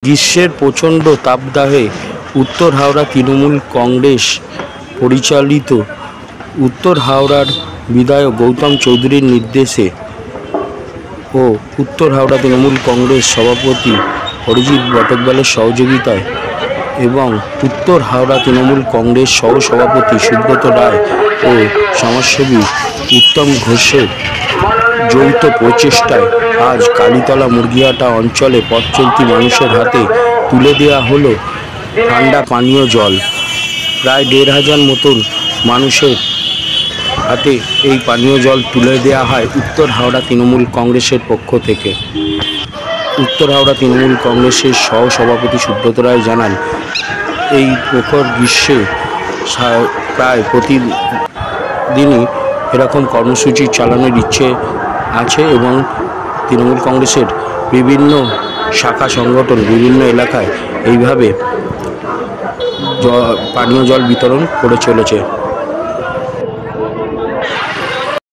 গ্রীষ্মের প্রচণ্ড তাপদাহে উত্তর হাওড়া তৃণমূল কংগ্রেস পরিচালিত উত্তর হাওড়ার বিধায়ক গৌতম চৌধুরীর নির্দেশে ও উত্তর হাওড়া তৃণমূল কংগ্রেস সভাপতি অরিজিৎ বটকবালের সহযোগিতায় এবং উত্তর হাওড়া তৃণমূল কংগ্রেস সহসভাপতি সুব্রত রায় ও সমাজসেবী উত্তম ঘোষের যৌথ প্রচেষ্টায় আজ কালীতলা মুরগিহাটা অঞ্চলে পথচলতি মানুষের হাতে তুলে দেওয়া হলো ঠান্ডা পানীয় জল। প্রায় ১৫০০ মতন মানুষের হাতে এই পানীয় জল তুলে দেওয়া হয় উত্তর হাওড়া তৃণমূল কংগ্রেসের পক্ষ থেকে। উত্তর হাওড়া তৃণমূল কংগ্রেসের সহসভাপতি সুব্রত রায় জানান, এই প্রখর গ্রীষ্মে প্রায় প্রতিদিনই এরকম কর্মসূচি চালানোর ইচ্ছে আছে এবং তৃণমূল কংগ্রেসের বিভিন্ন শাখা সংগঠন বিভিন্ন এলাকায় এইভাবে পানীয় জল বিতরণ করে চলেছে।